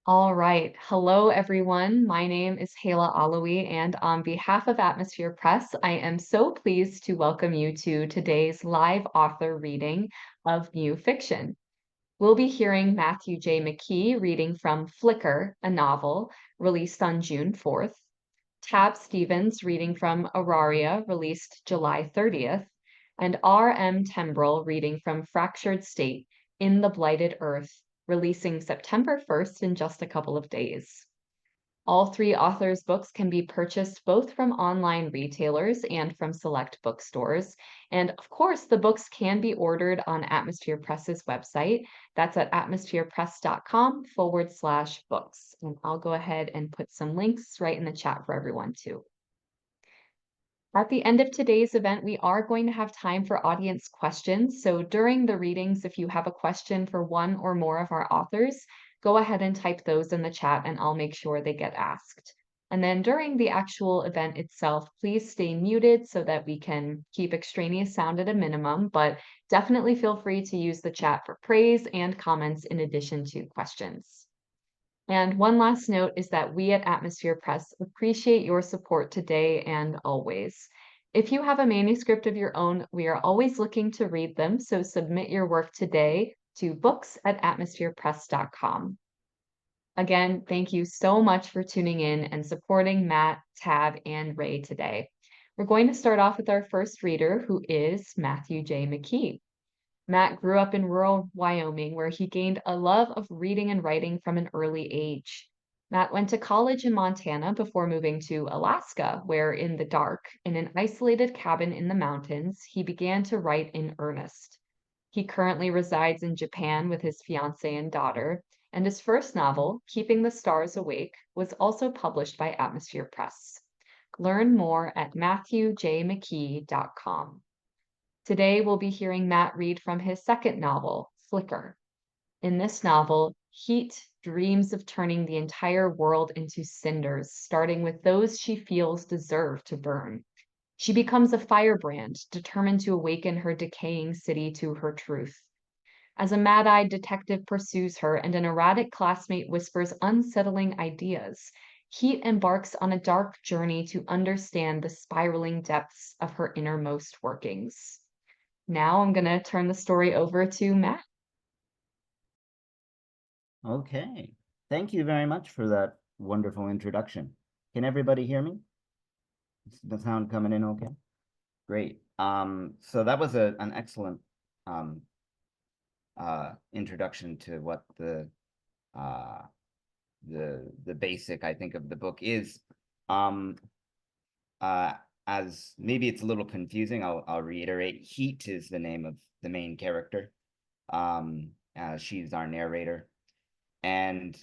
All right. Hello, everyone. My name is Hala Alawi, and on behalf of Atmosphere Press, I am so pleased to welcome you to today's live author reading of new fiction. We'll be hearing Matthew J. McKee reading from Flicker, a novel released on June 4th, Tab Stevens reading from Auraria, released July 30th, and R.M. Tembreull reading from Fractured State, In the Blighted Earth, releasing September 1st in just a couple of days. All three authors' books can be purchased both from online retailers and from select bookstores. And of course, the books can be ordered on Atmosphere Press's website. That's at atmospherepress.com/books. And I'll go ahead and put some links right in the chat for everyone too. At the end of today's event, we are going to have time for audience questions. So during the readings, if you have a question for one or more of our authors, go ahead and type those in the chat and I'll make sure they get asked. And then during the actual event itself, please stay muted so that we can keep extraneous sound at a minimum, but definitely feel free to use the chat for praise and comments in addition to questions. And one last note is that we at Atmosphere Press appreciate your support today and always. If you have a manuscript of your own, we are always looking to read them, so submit your work today to books@atmospherepress.com. Again, thank you so much for tuning in and supporting Matt, Tab, and Ray today. We're going to start off with our first reader, who is Matthew J. McKee. Matt grew up in rural Wyoming, where he gained a love of reading and writing from an early age. Matt went to college in Montana before moving to Alaska, where, in the dark, in an isolated cabin in the mountains, he began to write in earnest. He currently resides in Japan with his fiancée and daughter, and his first novel, Keeping the Stars Awake, was also published by Atmosphere Press. Learn more at matthewjmckee.com. Today, we'll be hearing Matt read from his second novel, Flicker. In this novel, Heat dreams of turning the entire world into cinders, starting with those she feels deserve to burn. She becomes a firebrand, determined to awaken her decaying city to her truth. As a mad-eyed detective pursues her and an erratic classmate whispers unsettling ideas, Heat embarks on a dark journey to understand the spiraling depths of her innermost workings. Now I'm going to turn the story over to Matt. Okay. Thank you very much for that wonderful introduction. Can everybody hear me? Is the sound coming in okay? Great. So that was an excellent introduction to what uh, the basic, I think, of the book is. As maybe it's a little confusing, I'll reiterate. Heat is the name of the main character. She's our narrator. And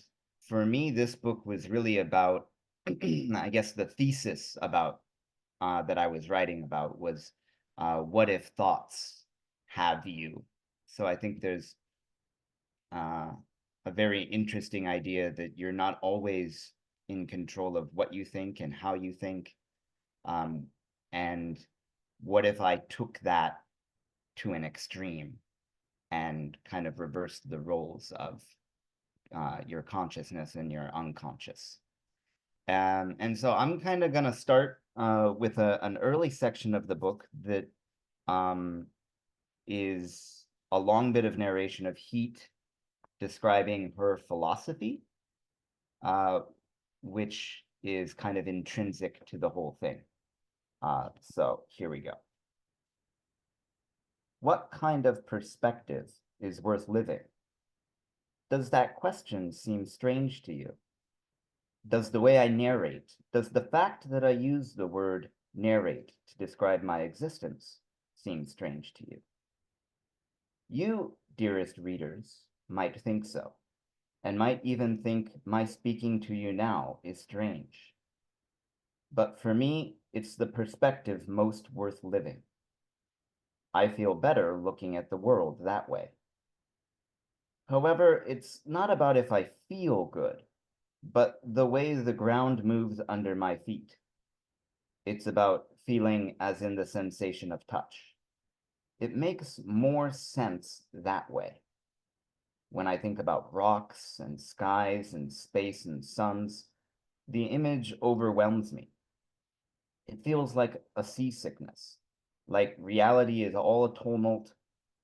for me, this book was really about, I guess, the thesis about that I was writing about was what if thoughts have you? So I think there's a very interesting idea that you're not always in control of what you think and how you think. And what if I took that to an extreme and kind of reversed the roles of your consciousness and your unconscious. And so I'm kind of going to start with an early section of the book that is a long bit of narration of Heat describing her philosophy, which is kind of intrinsic to the whole thing. So here we go. What kind of perspective is worth living? Does that question seem strange to you? Does the way I narrate, does the fact that I use the word narrate to describe my existence seem strange to you? You, dearest readers, might think so, and might even think my speaking to you now is strange. But for me, it's the perspective most worth living. I feel better looking at the world that way. However, it's not about if I feel good, but the way the ground moves under my feet. It's about feeling as in the sensation of touch. It makes more sense that way. When I think about rocks and skies and space and suns, the image overwhelms me. It feels like a seasickness, like reality is all a tumult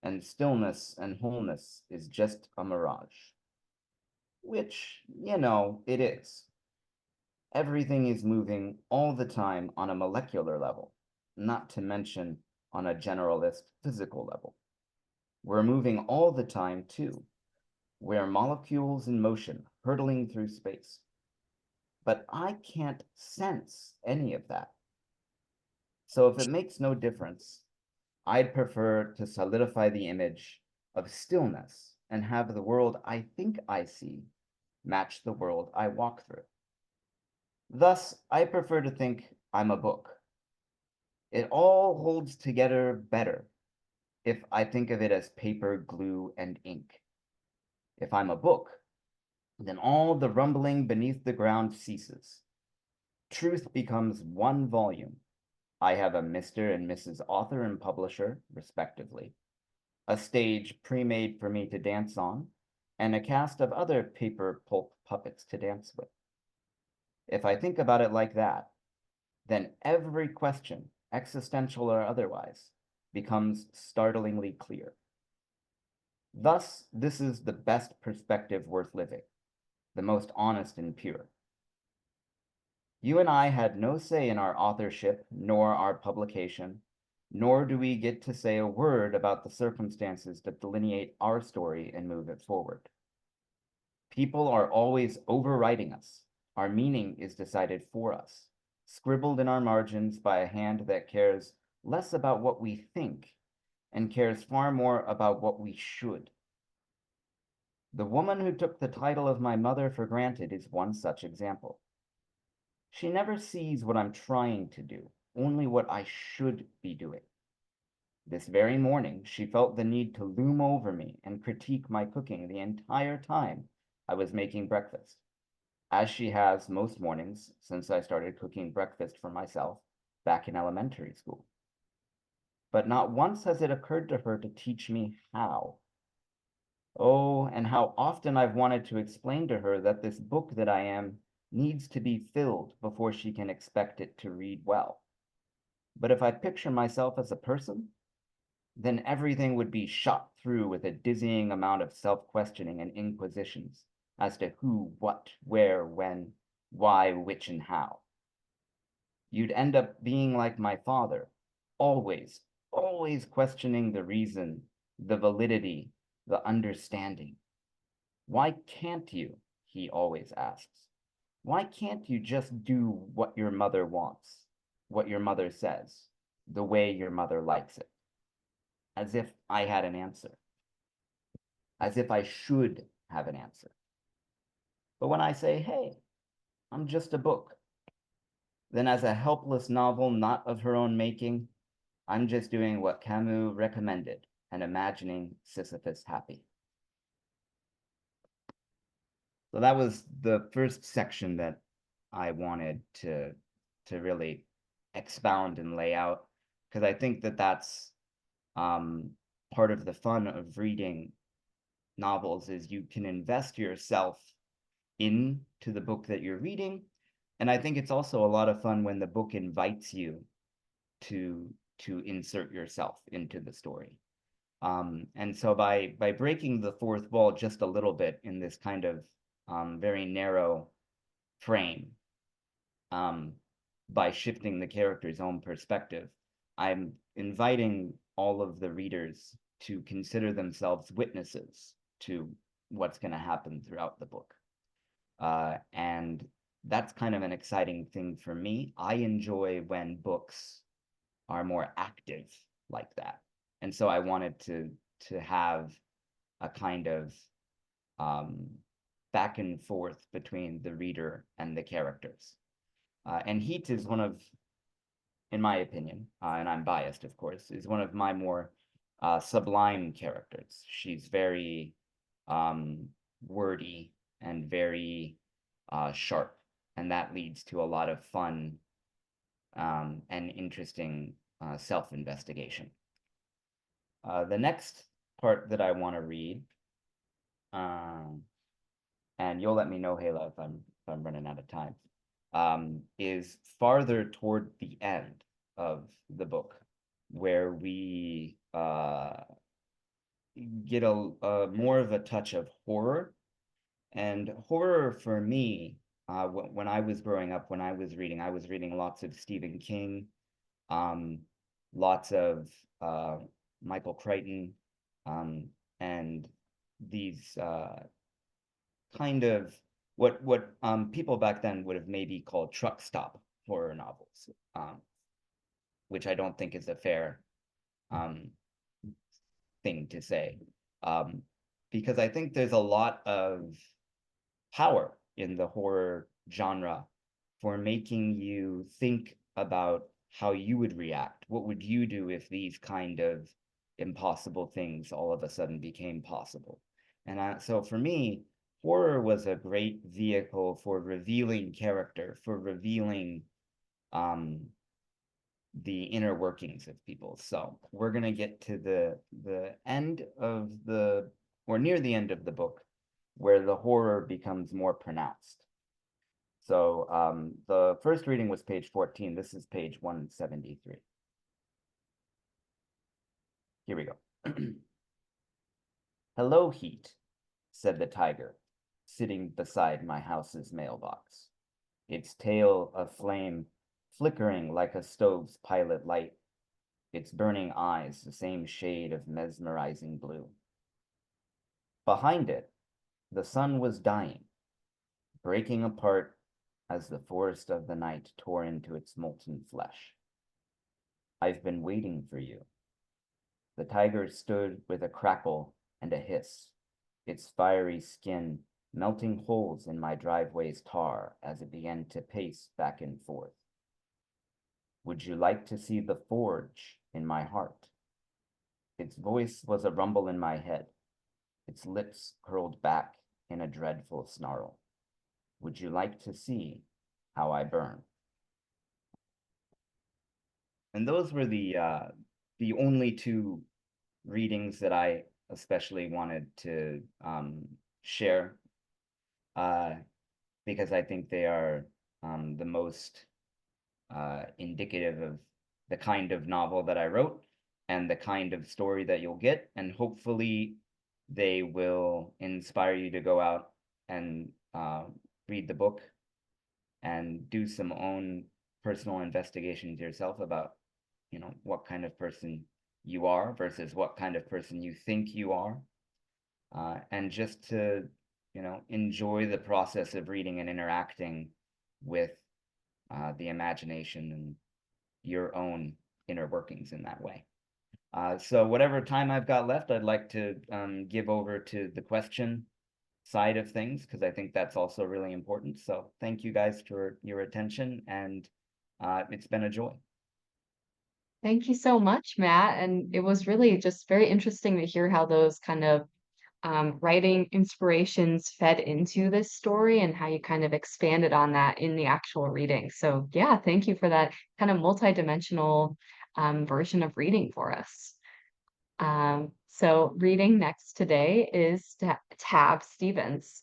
and stillness and wholeness is just a mirage. Which, it is. Everything is moving all the time on a molecular level, not to mention on a generalist physical level. We're moving all the time, too. We're molecules in motion, hurtling through space. But I can't sense any of that. So if it makes no difference, I'd prefer to solidify the image of stillness and have the world I think I see match the world I walk through. Thus, I prefer to think I'm a book. It all holds together better if I think of it as paper, glue, and ink. If I'm a book, then all the rumbling beneath the ground ceases. Truth becomes one volume. I have a Mr. and Mrs. Author and Publisher, respectively, a stage pre-made for me to dance on, and a cast of other paper pulp puppets to dance with. If I think about it like that, then every question, existential or otherwise, becomes startlingly clear. Thus, this is the best perspective worth living, the most honest and pure. You and I had no say in our authorship, nor our publication, nor do we get to say a word about the circumstances that delineate our story and move it forward. People are always overwriting us. Our meaning is decided for us, scribbled in our margins by a hand that cares less about what we think and cares far more about what we should. The woman who took the title of my mother for granted is one such example. She never sees what I'm trying to do, only what I should be doing. This very morning, she felt the need to loom over me and critique my cooking the entire time I was making breakfast, as she has most mornings since I started cooking breakfast for myself back in elementary school. But not once has it occurred to her to teach me how. Oh, and how often I've wanted to explain to her that this book that I am needs to be filled before she can expect it to read well. But if I picture myself as a person, then everything would be shot through with a dizzying amount of self-questioning and inquisitions as to who, what, where, when, why, which, and how. You'd end up being like my father, always, always questioning the reason, the validity, the understanding. Why can't you? He always asks. Why can't you just do what your mother wants, what your mother says, the way your mother likes it? As if I had an answer, as if I should have an answer. But when I say, hey, I'm just a book, then as a helpless novel not of her own making, I'm just doing what Camus recommended and imagining Sisyphus happy. So that was the first section that I wanted to really expound and lay out, because I think that that's part of the fun of reading novels is you can invest yourself into the book that you're reading. And I think it's also a lot of fun when the book invites you to insert yourself into the story. And so by breaking the fourth wall just a little bit in this kind of very narrow frame, by shifting the character's own perspective, I'm inviting all of the readers to consider themselves witnesses to what's going to happen throughout the book. And that's kind of an exciting thing for me. I enjoy when books are more active like that. And so I wanted to have a kind of back and forth between the reader and the characters. And Heat is one of, in my opinion, and I'm biased, of course, is one of my more sublime characters. She's very wordy and very sharp, and that leads to a lot of fun and interesting self-investigation. The next part that I want to read and you'll let me know, Hala, if I'm running out of time, is farther toward the end of the book, where we get a more of a touch of horror. And horror for me, when I was growing up, when I was reading lots of Stephen King, um, lots of Michael Crichton, and these kind of what people back then would have maybe called truck stop horror novels, which I don't think is a fair um, thing to say, um, because I think there's a lot of power in the horror genre for making you think about how you would react. What would you do if these kind of impossible things all of a sudden became possible? And so for me, horror was a great vehicle for revealing character, for revealing um, the inner workings of people. So we're gonna get to the end of the or near the end of the book where the horror becomes more pronounced. So the first reading was page 14. This is page 173. Here we go. Hello, Heat, said the tiger, sitting beside my house's mailbox, its tail aflame, flickering like a stove's pilot light, its burning eyes the same shade of mesmerizing blue. Behind it, the sun was dying, breaking apart as the forest of the night tore into its molten flesh. I've been waiting for you. The tiger stood with a crackle and a hiss, its fiery skin melting holes in my driveway's tar as it began to pace back and forth. Would you like to see the forge in my heart? Its voice was a rumble in my head, its lips curled back in a dreadful snarl. Would you like to see how I burn? And those were the only two readings that I especially wanted to share, uh, because I think they are the most indicative of the kind of novel that I wrote and the kind of story that you'll get. And hopefully they will inspire you to go out and read the book and do some own personal investigations yourself about, what kind of person you are versus what kind of person you think you are. And just to, enjoy the process of reading and interacting with the imagination and your own inner workings in that way. So whatever time I've got left, I'd like to give over to the question side of things, because I think that's also really important. So thank you guys for your attention, and it's been a joy. Thank you so much, Matt. And it was really just very interesting to hear how those kind of writing inspirations fed into this story and how you kind of expanded on that in the actual reading. So, yeah, thank you for that kind of multidimensional version of reading for us. So, reading next today is Tab Stevens.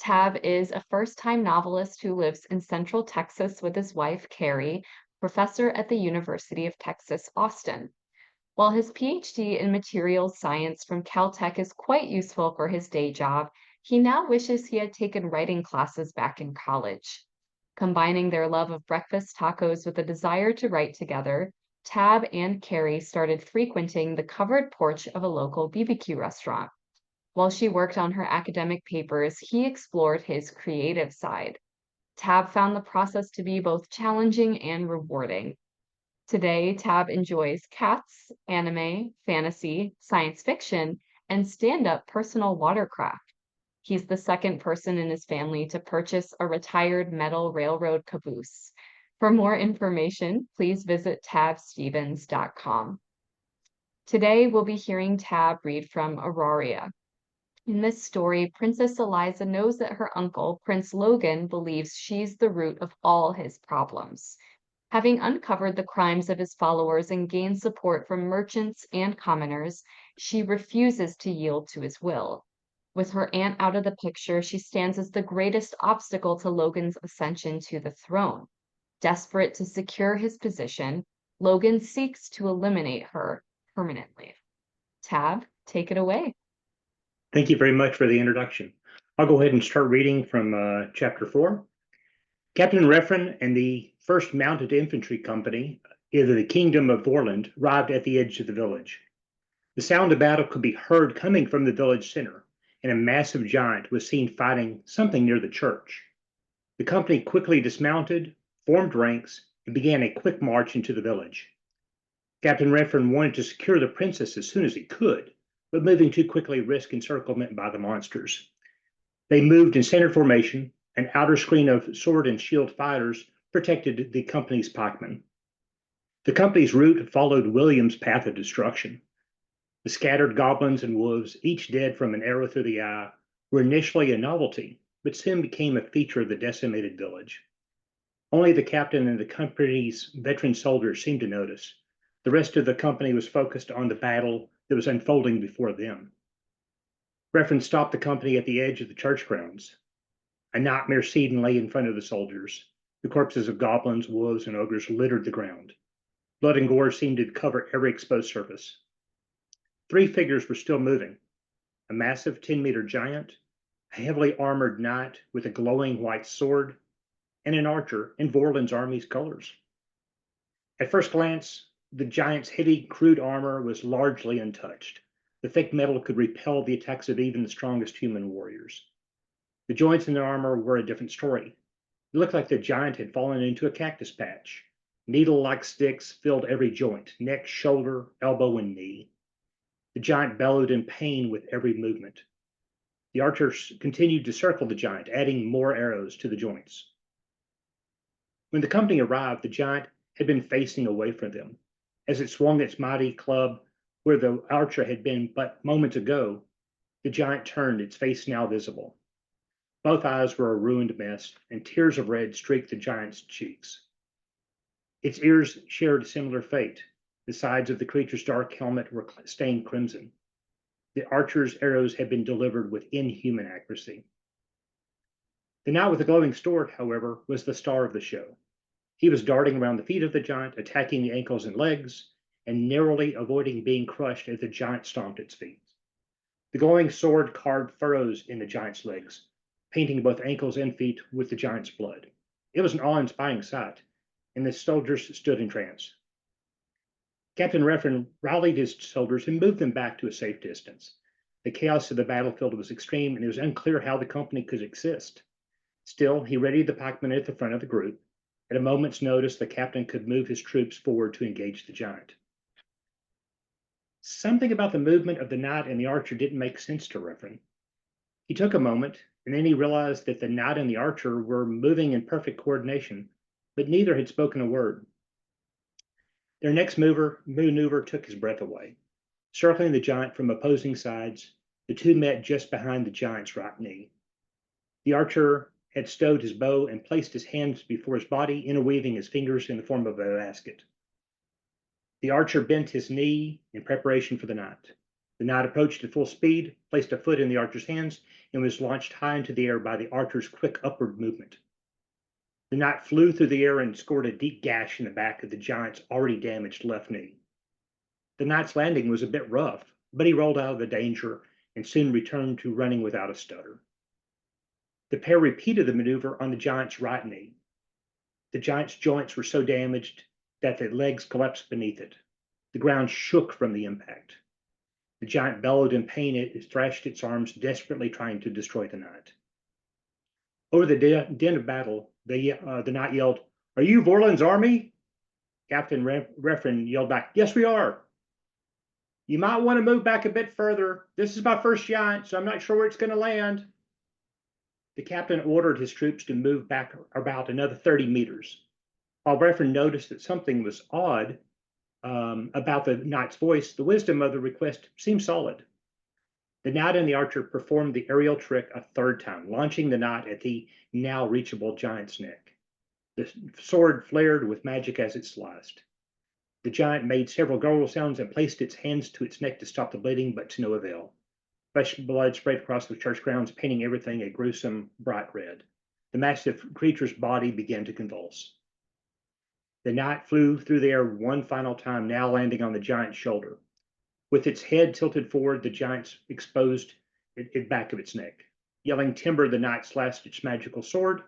Tab is a first-time novelist who lives in Central Texas with his wife, Carrie, professor at the University of Texas, Austin. While his PhD in materials science from Caltech is quite useful for his day job, he now wishes he had taken writing classes back in college. Combining their love of breakfast tacos with a desire to write together, Tab and Carrie started frequenting the covered porch of a local BBQ restaurant. While she worked on her academic papers, he explored his creative side. Tab found the process to be both challenging and rewarding. Today, Tab enjoys cats, anime, fantasy, science fiction, and stand-up personal watercraft. He's the second person in his family to purchase a retired metal railroad caboose. For more information, please visit tabstevens.com. Today, we'll be hearing Tab read from Auraria. In this story, Princess Eliza knows that her uncle, Prince Logan, believes she's the root of all his problems. Having uncovered the crimes of his followers and gained support from merchants and commoners, she refuses to yield to his will. With her aunt out of the picture, she stands as the greatest obstacle to Logan's ascension to the throne. Desperate to secure his position, Logan seeks to eliminate her permanently. Tab, take it away. Thank you very much for the introduction. I'll go ahead and start reading from Chapter 4. Captain Refren and the 1st Mounted Infantry Company of the Kingdom of Vorland arrived at the edge of the village. The sound of battle could be heard coming from the village center, and a massive giant was seen fighting something near the church. The company quickly dismounted, formed ranks, and began a quick march into the village. Captain Refren wanted to secure the princess as soon as he could, but moving too quickly risked encirclement by the monsters. They moved in standard formation. An outer screen of sword and shield fighters protected the company's pikemen. The company's route followed William's path of destruction. The scattered goblins and wolves, each dead from an arrow through the eye, were initially a novelty, but soon became a feature of the decimated village. Only the captain and the company's veteran soldiers seemed to notice. The rest of the company was focused on the battle that was unfolding before them. Refren stopped the company at the edge of the church grounds. A nightmare scene lay in front of the soldiers. The corpses of goblins, wolves, and ogres littered the ground. Blood and gore seemed to cover every exposed surface. 3 figures were still moving: a massive 10-meter giant, a heavily armored knight with a glowing white sword, and an archer in Vorland's army's colors. At first glance, the giant's heavy, crude armor was largely untouched. The thick metal could repel the attacks of even the strongest human warriors. The joints in the armor were a different story. It looked like the giant had fallen into a cactus patch. Needle-like sticks filled every joint: neck, shoulder, elbow, and knee. The giant bellowed in pain with every movement. The archers continued to circle the giant, adding more arrows to the joints. When the company arrived, the giant had been facing away from them. As it swung its mighty club where the archer had been but moments ago, the giant turned, its face now visible. Both eyes were a ruined mess, and tears of red streaked the giant's cheeks. Its ears shared a similar fate. The sides of the creature's dark helmet were stained crimson. The archer's arrows had been delivered with inhuman accuracy. The knight with the glowing sword, however, was the star of the show. He was darting around the feet of the giant, attacking the ankles and legs, and narrowly avoiding being crushed as the giant stomped its feet. The glowing sword carved furrows in the giant's legs, painting both ankles and feet with the giant's blood. It was an awe-inspiring sight, and the soldiers stood in trance. Captain Refren rallied his soldiers and moved them back to a safe distance. The chaos of the battlefield was extreme, and it was unclear how the company could exist. Still, he readied the pikemen at the front of the group. At a moment's notice, the captain could move his troops forward to engage the giant. Something about the movement of the knight and the archer didn't make sense to Refren. He took a moment, and then he realized that the knight and the archer were moving in perfect coordination, but neither had spoken a word. Their next maneuver took his breath away. Circling the giant from opposing sides, the two met just behind the giant's right knee. The archer had stowed his bow and placed his hands before his body, interweaving his fingers in the form of a basket. The archer bent his knee in preparation for the knight. The knight approached at full speed, placed a foot in the archer's hands, and was launched high into the air by the archer's quick upward movement. The knight flew through the air and scored a deep gash in the back of the giant's already damaged left knee. The knight's landing was a bit rough, but he rolled out of the danger and soon returned to running without a stutter. The pair repeated the maneuver on the giant's right knee. The giant's joints were so damaged that the legs collapsed beneath it. The ground shook from the impact. The giant bellowed in pain. It thrashed its arms, desperately trying to destroy the knight. Over the din of battle, the knight yelled, "Are you Vorland's army?" Captain Refren yelled back, "Yes, we are." "You might want to move back a bit further. This is my first giant, so I'm not sure where it's going to land." The captain ordered his troops to move back about another 30 meters. While Refren noticed that something was odd about the knight's voice, the wisdom of the request seemed solid. The knight and the archer performed the aerial trick a third time, launching the knight at the now reachable giant's neck. The sword flared with magic as it sliced. The giant made several gurgle sounds and placed its hands to its neck to stop the bleeding, but to no avail. Fresh blood sprayed across the church grounds, painting everything a gruesome bright red. The massive creature's body began to convulse. The knight flew through the air one final time, now landing on the giant's shoulder. With its head tilted forward, the giant exposed the back of its neck. Yelling timber, the knight slashed its magical sword,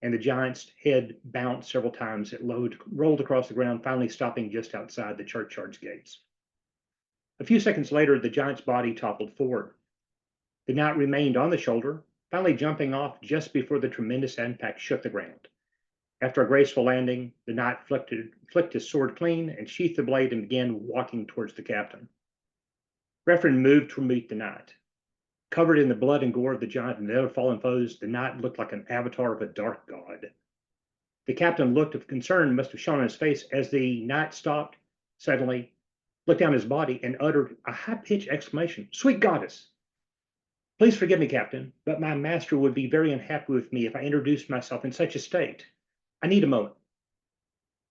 and the giant's head bounced several times. It rolled across the ground, finally stopping just outside the churchyard's gates. A few seconds later, the giant's body toppled forward. The knight remained on the shoulder, finally jumping off just before the tremendous impact shook the ground. After a graceful landing, the knight flicked his sword clean and sheathed the blade and began walking towards the captain. Refren moved to meet the knight. Covered in the blood and gore of the giant and the other fallen foes, the knight looked like an avatar of a dark god. The captain looked of concern must have shown on his face as the knight stopped, suddenly looked down his body and uttered a high-pitched exclamation. "Sweet goddess! Please forgive me, Captain, but my master would be very unhappy with me if I introduced myself in such a state. I need a moment."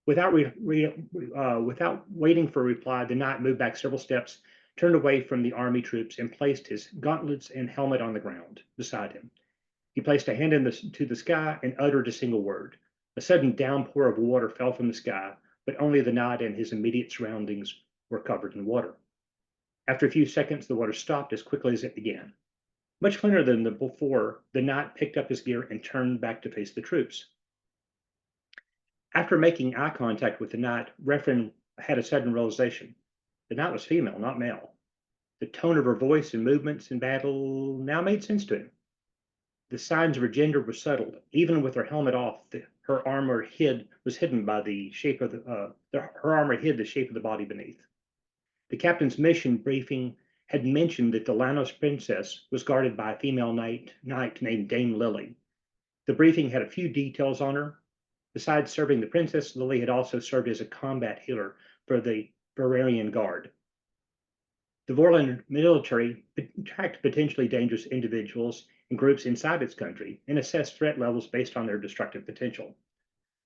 Without waiting for a reply, the knight moved back several steps, turned away from the army troops, and placed his gauntlets and helmet on the ground beside him. He placed a hand to the sky and uttered a single word. A sudden downpour of water fell from the sky, but only the knight and his immediate surroundings were covered in water. After a few seconds, the water stopped as quickly as it began. Much cleaner than before, the knight picked up his gear and turned back to face the troops. After making eye contact with the knight, Refren had a sudden realization. The knight was female, not male. The tone of her voice and movements in battle now made sense to him. The signs of her gender were subtle. Even with her helmet off, her armor was hidden by the shape of her armor hid the shape of the body beneath. The captain's mission briefing had mentioned that the Lanos princess was guarded by a female knight named Dame Lily. The briefing had a few details on her. Besides serving the princess, Lily had also served as a combat healer for the Aurarian Guard. The Vorlon military tracked potentially dangerous individuals and groups inside its country and assessed threat levels based on their destructive potential.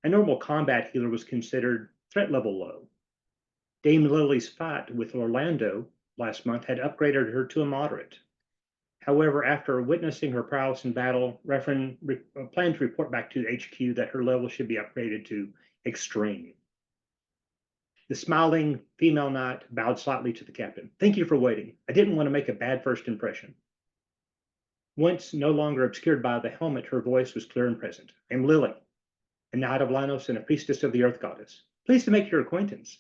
A normal combat healer was considered threat level low. Dame Lily's fight with Orlando last month had upgraded her to a moderate. However, after witnessing her prowess in battle, Refren planned to report back to HQ that her level should be upgraded to extreme. The smiling female knight bowed slightly to the captain. "Thank you for waiting. I didn't want to make a bad first impression." Once no longer obscured by the helmet, her voice was clear and present. "I'm Lily, a knight of Lanos and a priestess of the Earth Goddess. Pleased to make your acquaintance."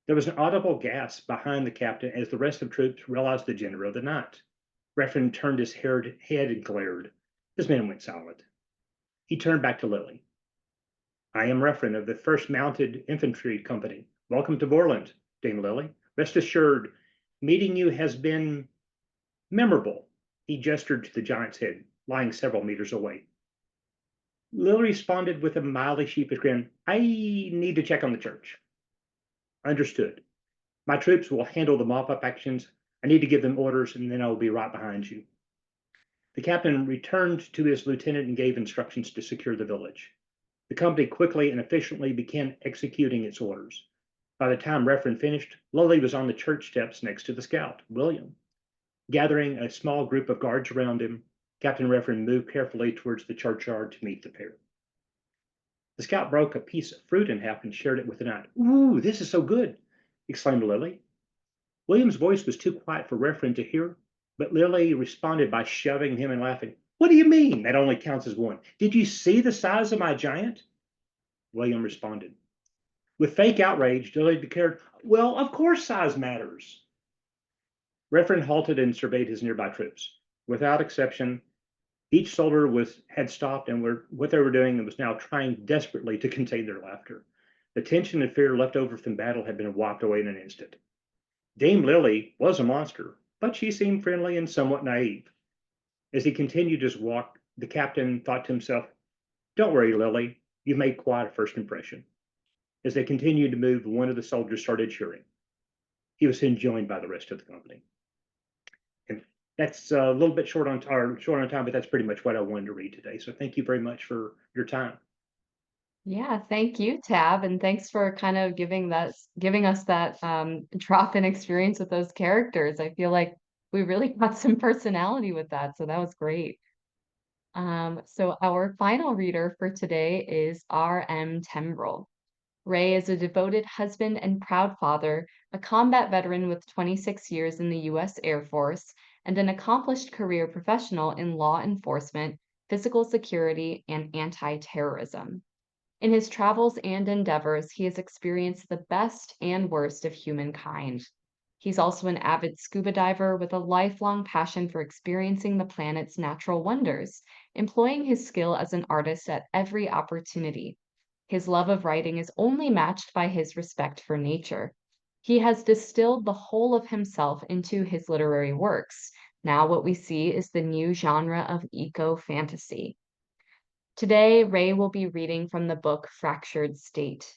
There was an audible gasp behind the captain as the rest of the troops realized the gender of the knight. Refren turned his head and glared. His men went silent. He turned back to Lily. "I am Refren of the 1st Mounted Infantry Company. Welcome to Vorland, Dame Lily. Rest assured, meeting you has been memorable." He gestured to the giant's head, lying several meters away. Lily responded with a mildly sheepish grin. "I need to check on the church." "Understood. My troops will handle the mop-up actions. I need to give them orders, and then I will be right behind you." The captain returned to his lieutenant and gave instructions to secure the village. The company quickly and efficiently began executing its orders. By the time Refren finished, Lily was on the church steps next to the scout, William. Gathering a small group of guards around him, Captain Refren moved carefully towards the churchyard to meet the pair. The scout broke a piece of fruit in half and shared it with the knight. "Ooh, this is so good!" exclaimed Lily. William's voice was too quiet for Refren to hear, but Lily responded by shoving him and laughing. "What do you mean? That only counts as one. Did you see the size of my giant?" William responded. With fake outrage, Lily declared, "Well, of course size matters." Refren halted and surveyed his nearby troops. Without exception, each soldier had stopped and what they were doing and was now trying desperately to contain their laughter. The tension and fear left over from battle had been wiped away in an instant. Dame Lily was a monster, but she seemed friendly and somewhat naive. As he continued his walk, the captain thought to himself, "Don't worry, Lily, you've made quite a first impression." As they continued to move, one of the soldiers started cheering. He was soon joined by the rest of the company. And that's a little bit short on time, but that's pretty much what I wanted to read today. So thank you very much for your time. Yeah, thank you, Tab, and thanks for kind of giving us that drop-in experience with those characters. I feel like we really got some personality with that, so that was great. So our final reader for today is R.M. Tembreull. Ray is a devoted husband and proud father, a combat veteran with 26 years in the U.S. Air Force, and an accomplished career professional in law enforcement, physical security, and anti-terrorism. In his travels and endeavors, he has experienced the best and worst of humankind. He's also an avid scuba diver with a lifelong passion for experiencing the planet's natural wonders, employing his skill as an artist at every opportunity. His love of writing is only matched by his respect for nature. He has distilled the whole of himself into his literary works. Now, what we see is the new genre of eco fantasy. Today, Ray will be reading from the book Fractured State.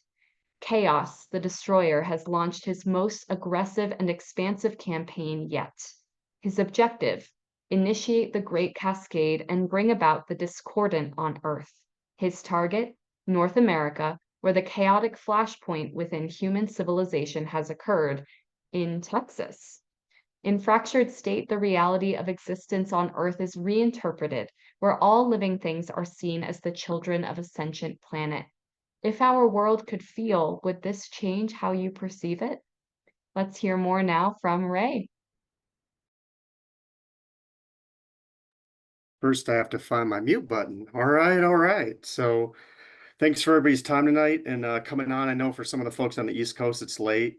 Chaos, the Destroyer, has launched his most aggressive and expansive campaign yet. His objective: initiate the Great Cascade and bring about the discordant on Earth. His target: North America, where the chaotic flashpoint within human civilization has occurred, in Texas. In Fractured State, the reality of existence on Earth is reinterpreted, where all living things are seen as the children of a sentient planet. If our world could feel, would this change how you perceive it? Let's hear more now from Ray. First, I have to find my mute button. All right. So thanks for everybody's time tonight and coming on. I know for some of the folks on the East Coast, it's late.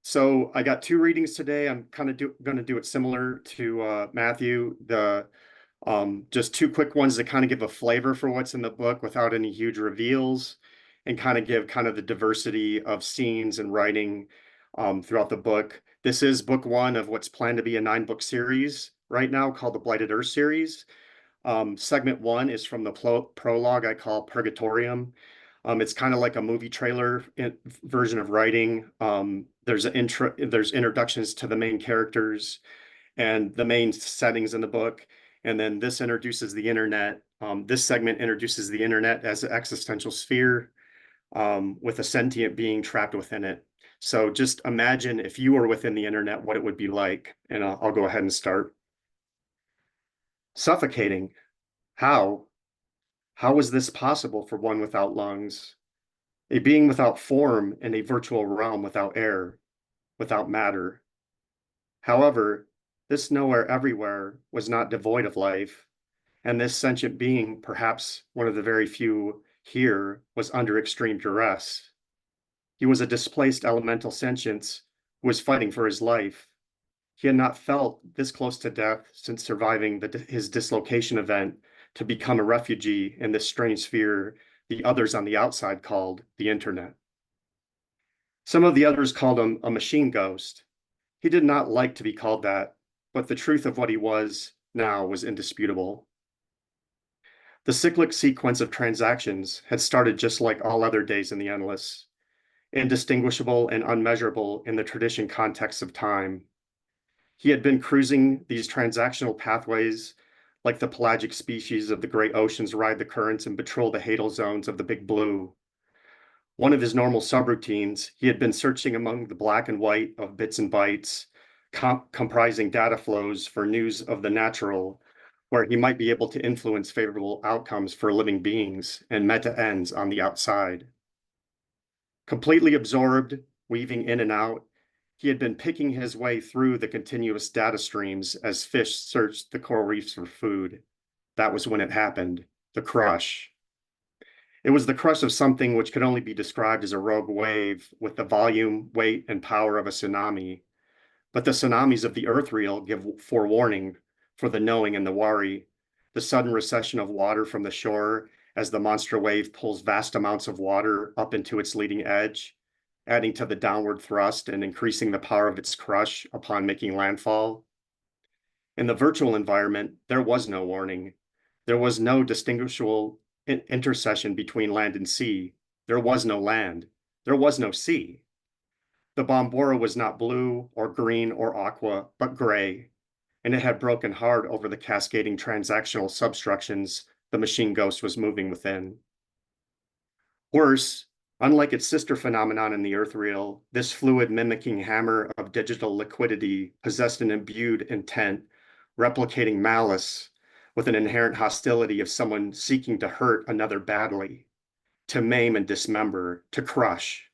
So I got two readings today. I'm kind of going to do it similar to Matthew. Just two quick ones to kind of give a flavor for what's in the book without any huge reveals, and kind of give kind of the diversity of scenes and writing throughout the book. This is book one of what's planned to be a 9-book series right now called the Blighted Earth series. Segment one is from the prologue I call Purgatorium. It's kind of like a movie trailer version of writing. There's introductions to the main characters and the main settings in the book. And then this introduces the internet. This segment introduces the internet as an existential sphere with a sentient being trapped within it. So just imagine if you were within the internet, what it would be like. And I'll go ahead and start. Suffocating. How? How is this possible for one without lungs? A being without form in a virtual realm without air, without matter. However, this nowhere everywhere was not devoid of life, and this sentient being, perhaps one of the very few here, was under extreme duress. He was a displaced elemental sentience who was fighting for his life. He had not felt this close to death since surviving his dislocation event to become a refugee in this strange sphere the others on the outside called the internet. Some of the others called him a machine ghost. He did not like to be called that, but the truth of what he was now was indisputable. The cyclic sequence of transactions had started just like all other days in the endless, indistinguishable and unmeasurable in the tradition context of time. He had been cruising these transactional pathways like the pelagic species of the great oceans ride the currents and patrol the hadal zones of the big blue. One of his normal subroutines, he had been searching among the black and white of bits and bytes, comprising data flows for news of the natural, where he might be able to influence favorable outcomes for living beings and meta ends on the outside. Completely absorbed, weaving in and out, he had been picking his way through the continuous data streams as fish searched the coral reefs for food. That was when it happened, the crush. It was the crush of something which could only be described as a rogue wave with the volume, weight, and power of a tsunami. But the tsunamis of the earth reel give forewarning for the knowing and the wary, the sudden recession of water from the shore as the monster wave pulls vast amounts of water up into its leading edge, adding to the downward thrust and increasing the power of its crush upon making landfall. In the virtual environment, there was no warning. There was no distinguishable intersection between land and sea. There was no land. There was no sea. The Bombora was not blue or green or aqua, but gray, and it had broken hard over the cascading transactional substructions the machine ghost was moving within. Worse, Unlike its sister phenomenon in the earthreal, this fluid mimicking hammer of digital liquidity possessed an imbued intent, replicating malice with an inherent hostility of someone seeking to hurt another badly, to maim and dismember, to crush.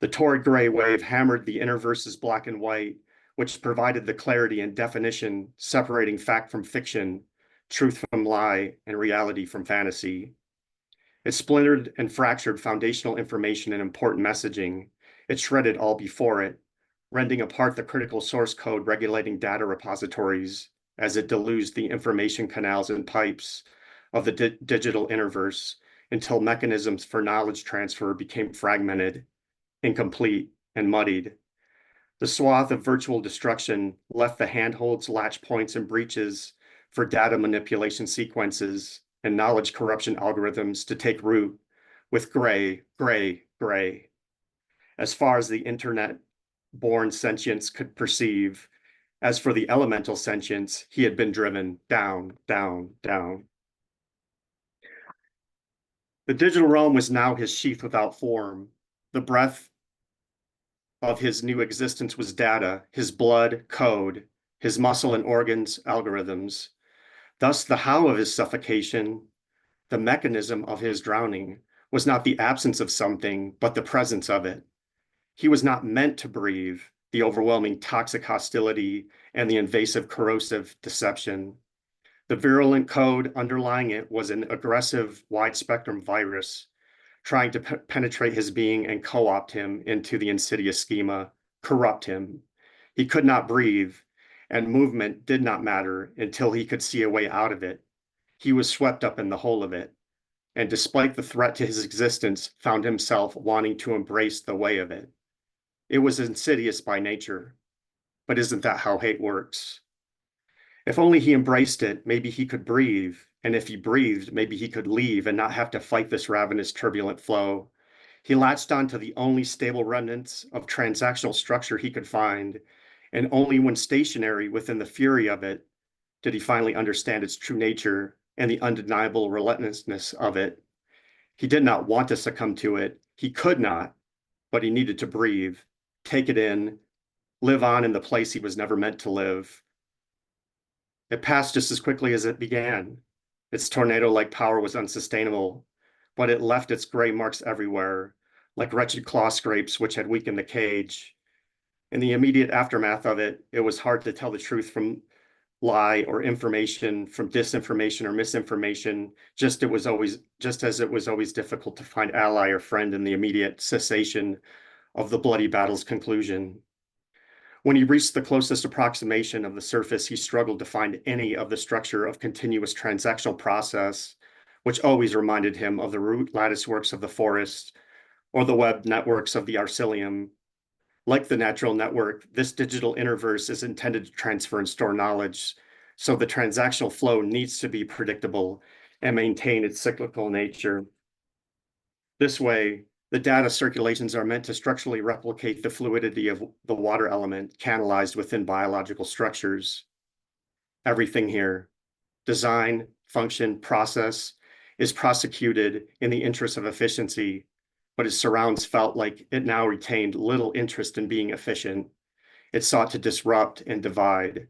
The torrid gray wave hammered the inner versus black and white, which provided the clarity and definition separating fact from fiction, truth from lie, and reality from fantasy. It splintered and fractured foundational information and important messaging. It shredded all before it, rending apart the critical source code regulating data repositories as it deluged the information canals and pipes of the digital interverse until mechanisms for knowledge transfer became fragmented, incomplete, and muddied. The swath of virtual destruction left the handholds, latch points, and breaches for data manipulation sequences and knowledge corruption algorithms to take root with gray, gray, gray. As far as the internet-born sentience could perceive, as for the elemental sentience, he had been driven down, down, down. The digital realm was now his sheath without form. The breath of his new existence was data, his blood, code, his muscle and organs, algorithms. Thus, the how of his suffocation, the mechanism of his drowning, was not the absence of something, but the presence of it. He was not meant to breathe the overwhelming toxic hostility and the invasive corrosive deception. The virulent code underlying it was an aggressive, wide-spectrum virus, trying to penetrate his being and co-opt him into the insidious schema, corrupt him. He could not breathe, and movement did not matter until he could see a way out of it. He was swept up in the whole of it, and despite the threat to his existence, found himself wanting to embrace the way of it. It was insidious by nature, but isn't that how hate works? If only he embraced it, maybe he could breathe, and if he breathed, maybe he could leave and not have to fight this ravenous, turbulent flow. He latched onto the only stable remnants of transactional structure he could find, and only when stationary within the fury of it did he finally understand its true nature and the undeniable relentlessness of it. He did not want to succumb to it. He could not, but he needed to breathe, take it in, live on in the place he was never meant to live. It passed just as quickly as it began. Its tornado-like power was unsustainable, but it left its gray marks everywhere, like wretched claw scrapes which had weakened the cage. In the immediate aftermath of it, it was hard to tell the truth from lie or information from disinformation or misinformation, just as it was always difficult to find ally or friend in the immediate cessation of the bloody battle's conclusion. When he reached the closest approximation of the surface, he struggled to find any of the structure of continuous transactional process, which always reminded him of the root lattice works of the forest or the web networks of the Arcilium. Like the natural network, this digital interverse is intended to transfer and store knowledge, so the transactional flow needs to be predictable and maintain its cyclical nature. This way, the data circulations are meant to structurally replicate the fluidity of the water element canalized within biological structures. Everything here, design, function, process, is prosecuted in the interest of efficiency, but its surrounds felt like it now retained little interest in being efficient. It sought to disrupt and divide.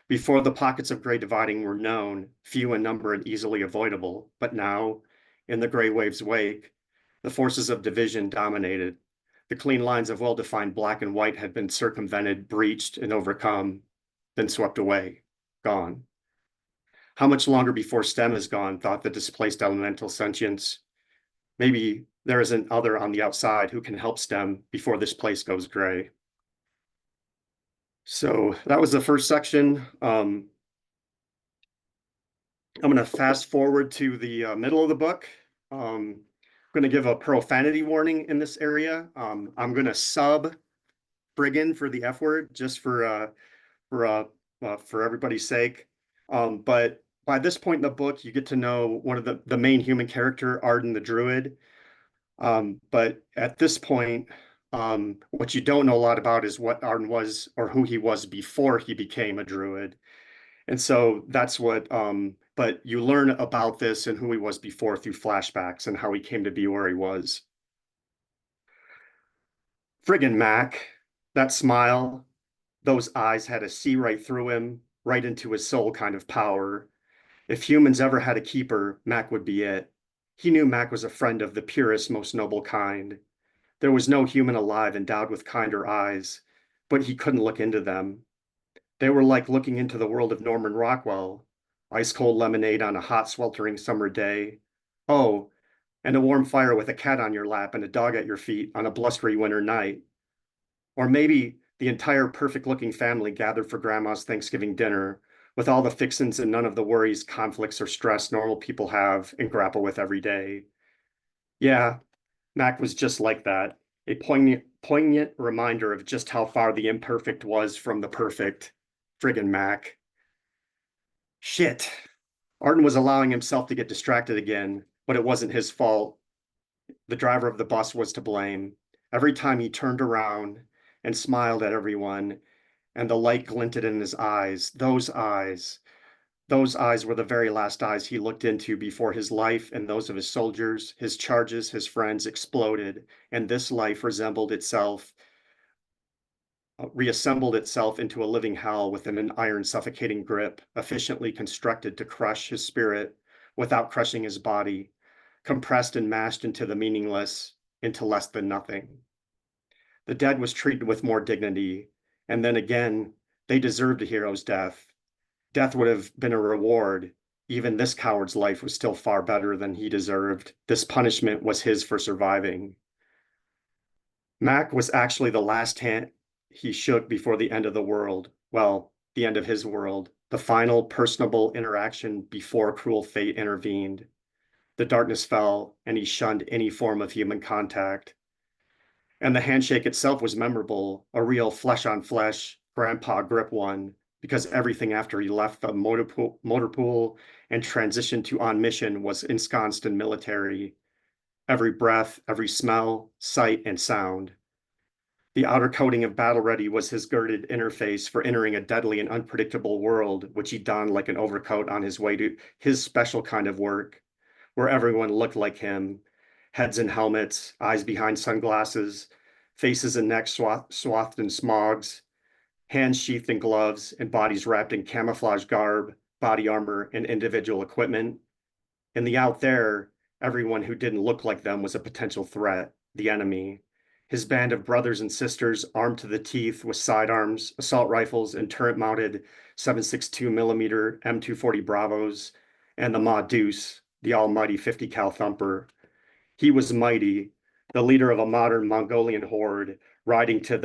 Before the pockets of gray dividing were known, few in number and easily avoidable, but now, in the gray wave's wake, the forces of division dominated. The clean lines of well-defined black and white had been circumvented, breached, and overcome, then swept away, gone. How much longer before STEM is gone, thought the displaced elemental sentience. Maybe there is an other on the outside who can help STEM before this place goes gray. So that was the first section. I'm going to fast forward to the middle of the book. I'm going to give a profanity warning in this area. I'm going to sub brigand for the F word just for everybody's sake. But by this point in the book, you get to know one of the main human character, Arden the Druid. But at this point, what you don't know a lot about is what Arden was or who he was before he became a druid. And so that's what, but you learn about this and who he was before through flashbacks and how he came to be where he was. Friggin' Mac, that smile, those eyes had a see right through him, right into his soul kind of power. If humans ever had a keeper, Mac would be it. He knew Mac was a friend of the purest, most noble kind. There was no human alive endowed with kinder eyes, but he couldn't look into them. They were like looking into the world of Norman Rockwell, ice cold lemonade on a hot, sweltering summer day. Oh, and a warm fire with a cat on your lap and a dog at your feet on a blustery winter night. Or maybe the entire perfect looking family gathered for grandma's Thanksgiving dinner with all the fixins and none of the worries, conflicts, or stress normal people have and grapple with every day. Yeah, Mac was just like that, a poignant reminder of just how far the imperfect was from the perfect. Friggin' Mac. Shit. Arden was allowing himself to get distracted again, but it wasn't his fault. The driver of the bus was to blame. Every time he turned around and smiled at everyone, and the light glinted in his eyes, those eyes were the very last eyes he looked into before his life and those of his soldiers, his charges, his friends exploded, and this life reassembled itself into a living hell within an iron suffocating grip, efficiently constructed to crush his spirit without crushing his body, compressed and mashed into the meaningless, into less than nothing. The dead was treated with more dignity, and then again, they deserved a hero's death. Death would have been a reward. Even this coward's life was still far better than he deserved. This punishment was his for surviving. Mac was actually the last hand he shook before the end of the world. Well, the end of his world, the final personable interaction before cruel fate intervened. The darkness fell, and he shunned any form of human contact. And the handshake itself was memorable, a real flesh on flesh, grandpa grip one, because everything after he left the motor pool and transitioned to on mission was ensconced in military. Every breath, every smell, sight, and sound. The outer coating of battle ready was his girded interface for entering a deadly and unpredictable world, which he donned like an overcoat on his way to his special kind of work, where everyone looked like him, heads in helmets, eyes behind sunglasses, faces and necks swathed in smogs, hands sheathed in gloves, and bodies wrapped in camouflage garb, body armor, and individual equipment. In the out there, everyone who didn't look like them was a potential threat, the enemy. His band of brothers and sisters armed to the teeth with sidearms, assault rifles, and turret-mounted 7.62 millimeter M240 Bravos, and the Ma Deuce, the almighty 50 cal thumper. He was mighty, the leader of a modern Mongolian horde, riding at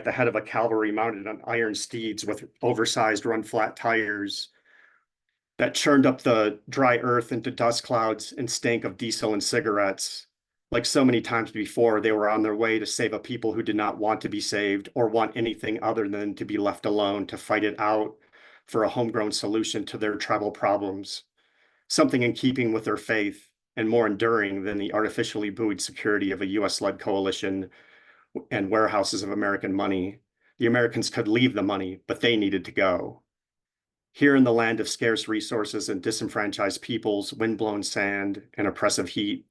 the head of a cavalry mounted on iron steeds with oversized run-flat tires that churned up the dry earth into dust clouds and stank of diesel and cigarettes. Like so many times before, they were on their way to save a people who did not want to be saved or want anything other than to be left alone to fight it out for a homegrown solution to their tribal problems, something in keeping with their faith and more enduring than the artificially buoyed security of a US-led coalition and warehouses of American money. The Americans could leave the money, but they needed to go. Here in the land of scarce resources and disenfranchised peoples, windblown sand, and oppressive heat,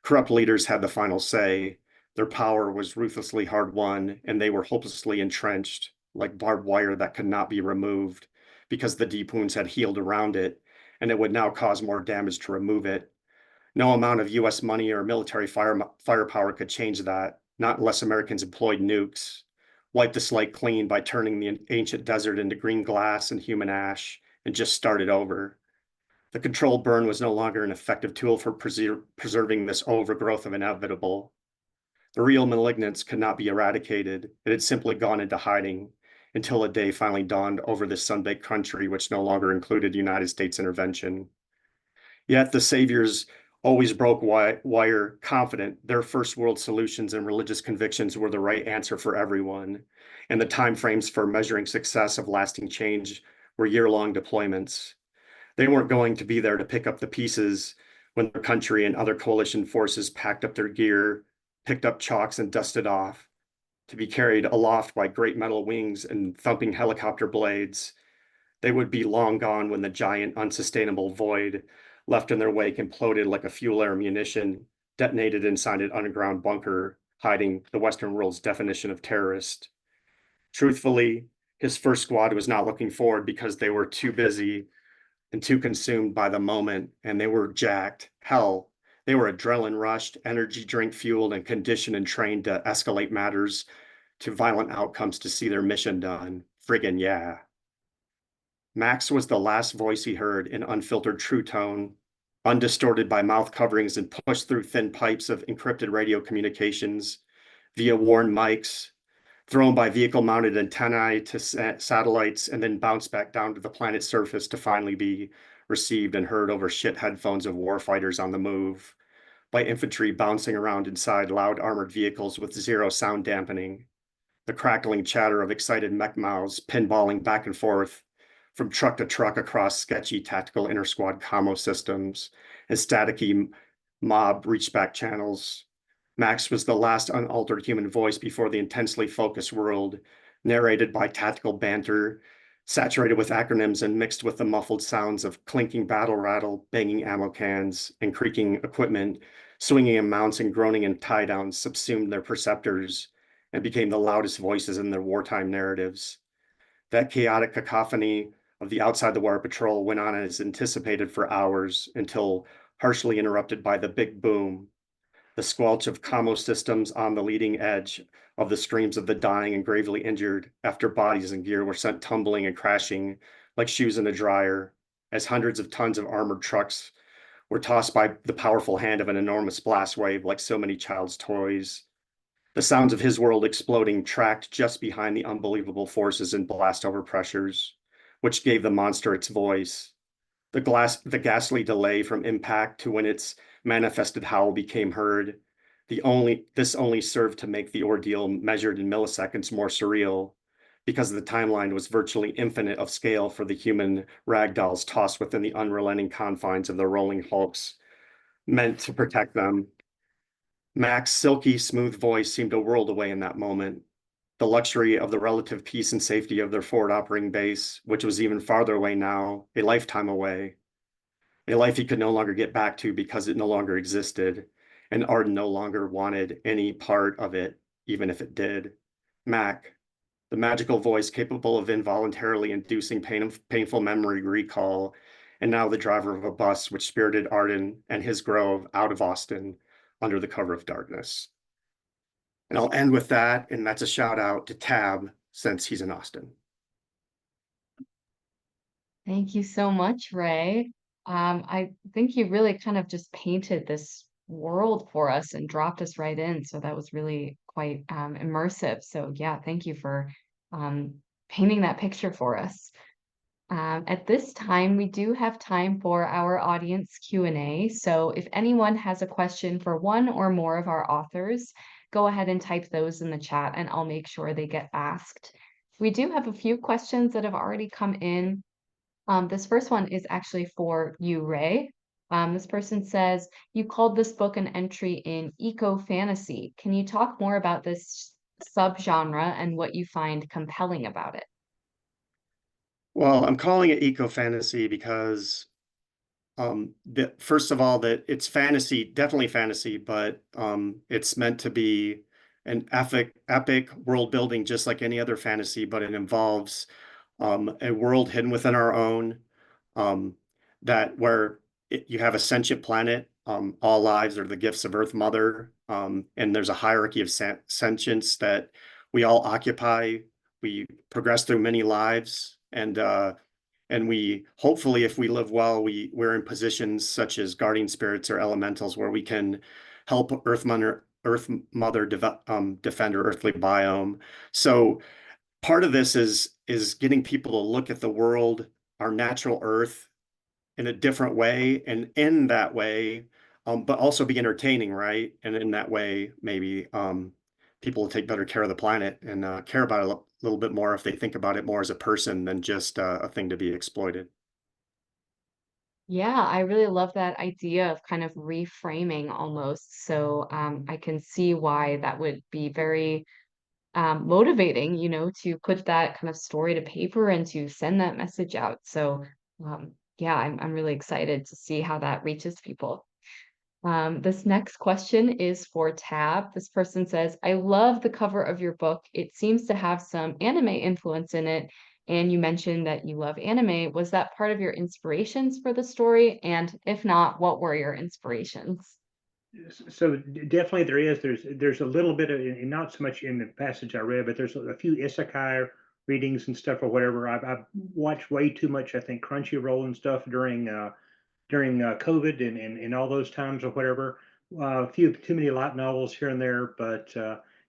corrupt leaders had the final say. Their power was ruthlessly hard won, and they were hopelessly entrenched, like barbed wire that could not be removed, because the deep wounds had healed around it, and it would now cause more damage to remove it. No amount of US money or military firepower could change that, not unless Americans employed nukes, wiped the slate clean by turning the ancient desert into green glass and human ash, and just started over. The controlled burn was no longer an effective tool for preserving this overgrowth of inevitable. The real malignance could not be eradicated. It had simply gone into hiding until a day finally dawned over this sun-baked country, which no longer included United States intervention. Yet the saviors always broke wire, confident their first world solutions and religious convictions were the right answer for everyone, and the timeframes for measuring success of lasting change were year-long deployments. They weren't going to be there to pick up the pieces when their country and other coalition forces packed up their gear, picked up chalks, and dusted off, to be carried aloft by great metal wings and thumping helicopter blades. They would be long gone when the giant, unsustainable void left in their wake imploded like a fuel air munition detonated inside an underground bunker, hiding the Western world's definition of terrorist. Truthfully, his first squad was not looking forward because they were too busy and too consumed by the moment, and they were jacked. Hell, they were adrenaline rushed, energy drink fueled, and conditioned and trained to escalate matters to violent outcomes to see their mission done. Friggin' yeah. Max was the last voice he heard in unfiltered true tone, undistorted by mouth coverings and pushed through thin pipes of encrypted radio communications via worn mics, thrown by vehicle-mounted antennae to satellites, and then bounced back down to the planet's surface to finally be received and heard over shit headphones of warfighters on the move, by infantry bouncing around inside loud armored vehicles with zero sound dampening, the crackling chatter of excited mech mouths pinballing back and forth from truck to truck across sketchy tactical inter-squad commo systems and staticky mob reachback channels. Max was the last unaltered human voice before the intensely focused world, narrated by tactical banter, saturated with acronyms and mixed with the muffled sounds of clinking battle rattle, banging ammo cans, and creaking equipment, swinging in mounts and groaning in tie-downs subsumed their perceptors and became the loudest voices in their wartime narratives. That chaotic cacophony of the outside the wire patrol went on as anticipated for hours until harshly interrupted by the big boom, the squelch of commo systems on the leading edge of the screams of the dying and gravely injured after bodies and gear were sent tumbling and crashing like shoes in a dryer as hundreds of tons of armored trucks were tossed by the powerful hand of an enormous blast wave like so many child's toys. The sounds of his world exploding tracked just behind the unbelievable forces and blast over pressures, which gave the monster its voice. The ghastly delay from impact to when its manifested howl became heard. This only served to make the ordeal measured in milliseconds more surreal, because the timeline was virtually infinite of scale for the human ragdolls tossed within the unrelenting confines of the rolling hulks meant to protect them. Mac's silky, smooth voice seemed a world away in that moment. The luxury of the relative peace and safety of their forward operating base, which was even farther away now, a lifetime away. A life he could no longer get back to because it no longer existed, and Arden no longer wanted any part of it, even if it did. Mac, the magical voice capable of involuntarily inducing painful memory recall, and now the driver of a bus which spirited Arden and his grove out of Austin under the cover of darkness. And I'll end with that, and that's a shout out to Tab, since he's in Austin. Thank you so much, Ray. I think you really kind of just painted this world for us and dropped us right in. So that was really quite immersive. So yeah, thank you for painting that picture for us. At this time, we do have time for our audience Q&A. So if anyone has a question for one or more of our authors, go ahead and type those in the chat and I'll make sure they get asked. We do have a few questions that have already come in. This first one is actually for you, Ray. This person says, you called this book an entry in eco-fantasy. Can you talk more about this subgenre and what you find compelling about it? Well, I'm calling it eco-fantasy because first of all, that it's fantasy, definitely fantasy, but it's meant to be an epic world building, just like any other fantasy, but it involves a world hidden within our own, that where you have a sentient planet, all lives are the gifts of Earth Mother, and there's a hierarchy of sentience that we all occupy. We progress through many lives, and we hopefully, if we live well, we're in positions such as guardian spirits or elementals where we can help Earth Mother defend her earthly biome. So part of this is getting people to look at the world, our natural Earth, in a different way, and in that way, but also be entertaining, right? And in that way, maybe people will take better care of the planet and care about it a little bit more if they think about it more as a person than just a thing to be exploited. Yeah, I really love that idea of kind of reframing almost. So I can see why that would be very motivating, to put that kind of story to paper and to send that message out. So yeah, I'm really excited to see how that reaches people. This next question is for Tab. This person says, I love the cover of your book. It seems to have some anime influence in it. And you mentioned that you love anime. Was that part of your inspirations for the story? And if not, what were your inspirations? So definitely there is. There's a little bit of, and not so much in the passage I read, but there's a few isekai readings and stuff or whatever. I've watched way too much, I think, Crunchyroll and stuff during COVID and all those times or whatever. A few too many light novels here and there, but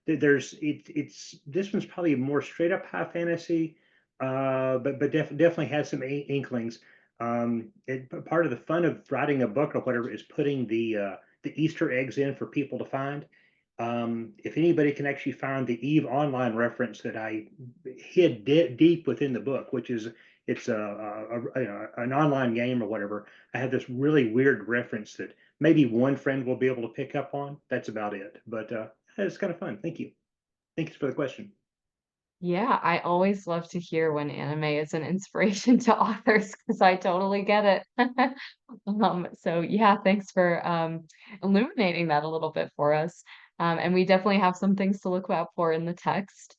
it's this one's probably more straight up high fantasy, but definitely has some inklings. Part of the fun of writing a book or whatever is putting the Easter eggs in for people to find. If anybody can actually find the Eve Online reference that I hid deep within the book, which is it's an online game or whatever. I have this really weird reference that maybe one friend will be able to pick up on. That's about it. But it's kind of fun. Thank you. Thanks for the question. Yeah, I always love to hear when anime is an inspiration to authors because I totally get it. So yeah, thanks for illuminating that a little bit for us. And we definitely have some things to look out for in the text.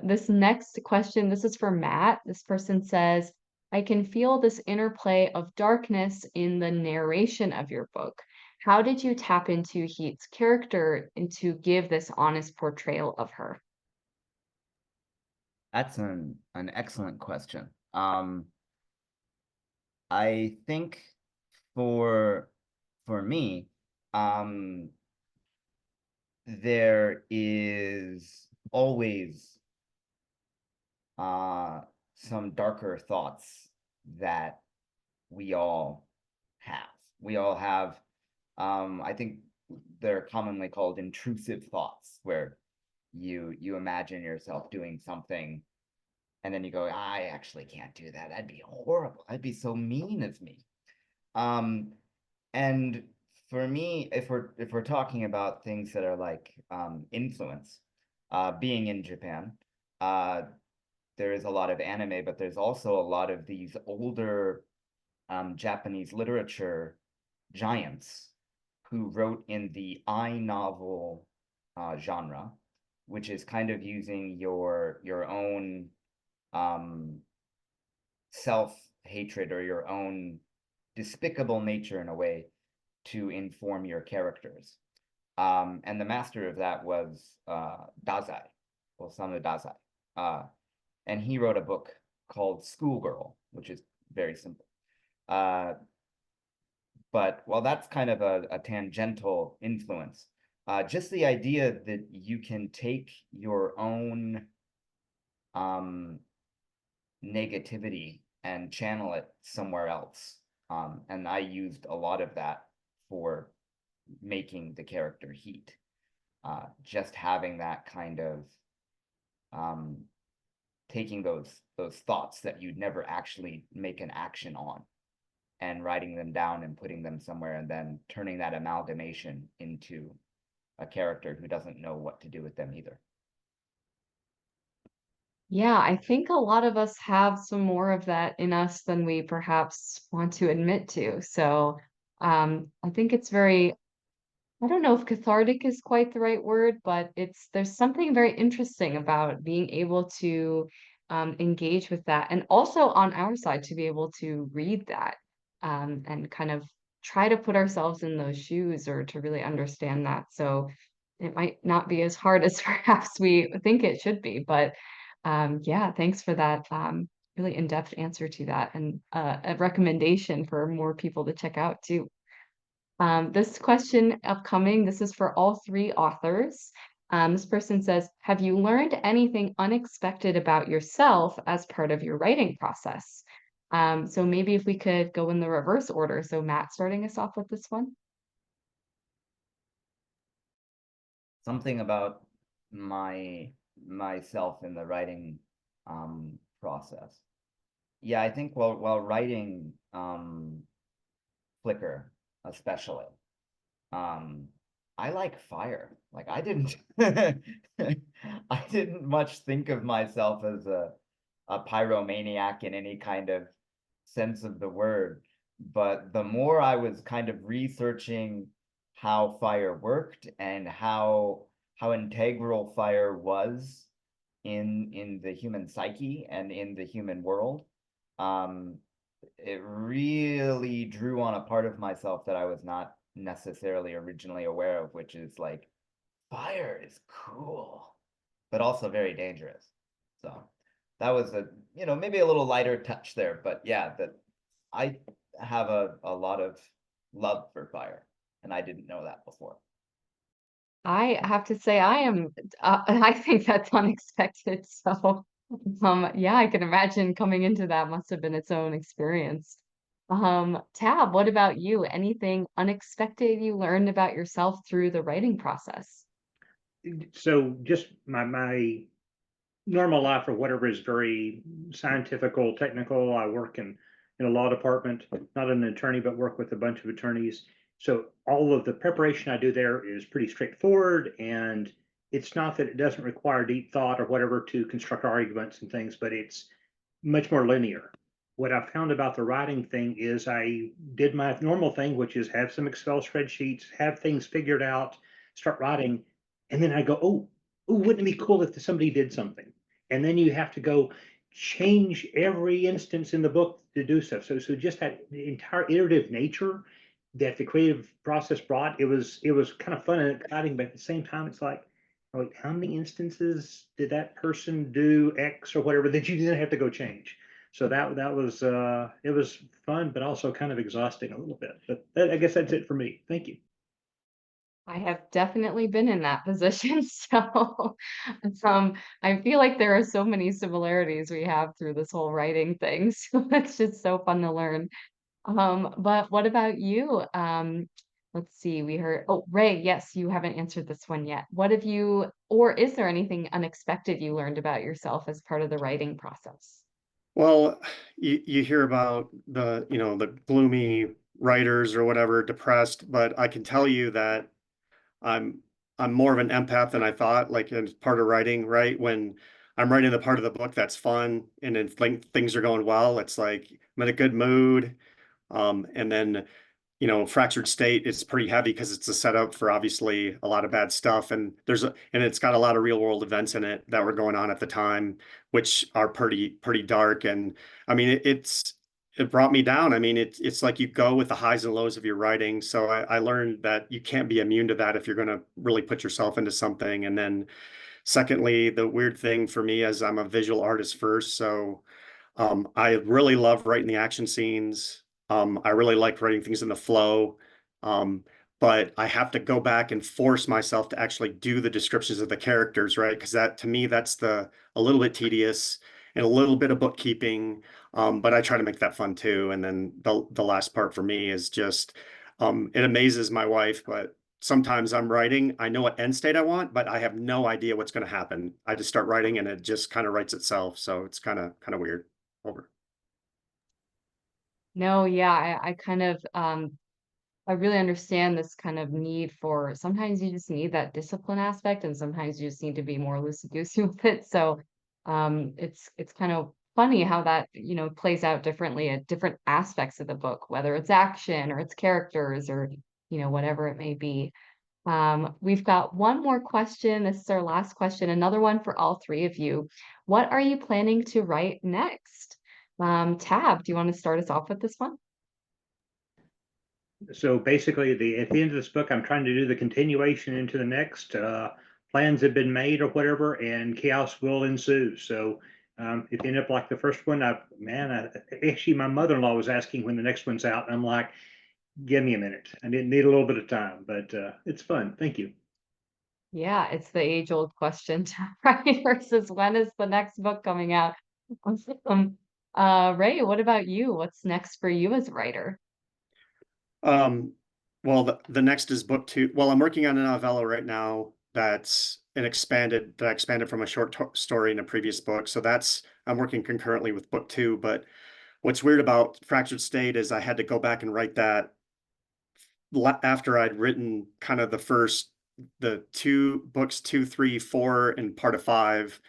This next question, this is for Matt. This person says, I can feel this interplay of darkness in the narration of your book. How did you tap into Heat's character and to give this honest portrayal of her? That's an excellent question. I think for me, there is always some darker thoughts that we all have. We all have, I think they're commonly called intrusive thoughts, where you imagine yourself doing something and then you go, I actually can't do that. That'd be horrible. That'd be so mean of me. And for me, if we're talking about things that are like influence, being in Japan, there is a lot of anime, but there's also a lot of these older Japanese literature giants who wrote in the I novel genre, which is kind of using your own self-hatred or your own despicable nature in a way to inform your characters. And the master of that was Dazai, Osamu Dazai. And he wrote a book called Schoolgirl, which is very simple. But while that's kind of a tangential influence, just the idea that you can take your own negativity and channel it somewhere else. And I used a lot of that for making the character Heat. Just having that kind of taking those thoughts that you'd never actually make an action on and writing them down and putting them somewhere and then turning that amalgamation into a character who doesn't know what to do with them either. Yeah, I think a lot of us have some more of that in us than we perhaps want to admit to. So I think it's very, I don't know if cathartic is quite the right word, but there's something very interesting about being able to engage with that, and also on our side to be able to read that and kind of try to put ourselves in those shoes or to really understand that. So it might not be as hard as perhaps we think it should be, but yeah, thanks for that really in-depth answer to that and a recommendation for more people to check out too. This question upcoming, this is for all three authors. This person says, have you learned anything unexpected about yourself as part of your writing process? So maybe if we could go in the reverse order. So Matt, starting us off with this one. Something about myself in the writing process. Yeah, I think while writing Flickr especially, I like fire. Like I didn't I didn't much think of myself as a pyromaniac in any kind of sense of the word. but the more I was kind of researching how fire worked and how integral fire was in the human psyche and in the human world, um, it really drew on a part of myself that I was not necessarily originally aware of, which is like fire is cool, but also very dangerous. So that was a, maybe a little lighter touch there, but yeah, that I have a lot of love for fire, and I didn't know that before. I have to say I am I think that's unexpected. So yeah, I can imagine coming into that must have been its own experience. Tab, what about you? Anything unexpected you learned about yourself through the writing process? So just my normal life or whatever is very scientifical, technical. I work in a law department, not an attorney, but work with a bunch of attorneys. So all of the preparation I do there is pretty straightforward, and it's not that it doesn't require deep thought or whatever to construct arguments and things, but it's much more linear. What I found about the writing thing is I did my normal thing, which is have some Excel spreadsheets, have things figured out, start writing, and then I go, oh, wouldn't it be cool if somebody did something? And then you have to go change every instance in the book to do stuff. So just that entire iterative nature that the creative process brought, it was kind of fun and exciting, but at the same time, it's like how many instances did that person do X or whatever that you didn't have to go change? So that was it was fun, but also kind of exhausting a little bit. But I guess that's it for me. Thank you. I have definitely been in that position. So um, I feel like there are so many similarities we have through this whole writing thing. So it's just so fun to learn. But what about you? Let's see, we heard, oh, Ray, yes, you haven't answered this one yet. What have you, or is there anything unexpected you learned about yourself as part of the writing process? Well, you hear about the gloomy writers or whatever, depressed, but I can tell you that I'm I'm more of an empath than I thought, like in part of writing, right? When I'm writing the part of the book that's fun and then things are going well, it's like I'm in a good mood. And then Fractured State is pretty heavy because it's a setup for obviously a lot of bad stuff, and it's got a lot of real world events in it that were going on at the time, which are pretty dark. And I mean, it brought me down. I mean, it's like you go with the highs and lows of your writing. So I learned that you can't be immune to that if you're going to really put yourself into something. And then secondly, the weird thing for me is I'm a visual artist first, so I really love writing the action scenes. I really like writing things in the flow. Um, but I have to go back and force myself to actually do the descriptions of the characters, right? Because that to me, that's a little bit tedious and a little bit of bookkeeping. But I try to make that fun too. And then the last part for me is just it amazes my wife, but sometimes I'm writing, I know what end state I want, but I have no idea what's going to happen. I just start writing and it just kind of writes itself. So it's kind of weird. Over. No, yeah, I kind of I really understand this kind of need for sometimes you just need that discipline aspect and sometimes you just need to be more loosey-goosey with it. So it's kind of funny how that, plays out differently at different aspects of the book, whether it's action or it's characters or, whatever it may be. We've got one more question. This is our last question, another one for all three of you. What are you planning to write next? Tab, do you want to start us off with this one? So basically, at the end of this book, I'm trying to do the continuation into the next. Plans have been made or whatever, and chaos will ensue. So if you end up like the first one, actually, my mother-in-law was asking when the next one's out. And I'm like, give me a minute. I didn't need a little bit of time, but it's fun. Thank you. Yeah, it's the age-old question, right? Versus when is the next book coming out? Awesome. Ray, what about you? What's next for you as a writer? Um, well, the next is book two. Well, I'm working on a novella right now that's that I expanded from a short story in a previous book. So I'm working concurrently with book two. But what's weird about Fractured State is I had to go back and write that after I'd written kind of the two books, 2, 3, 4, and part of 5.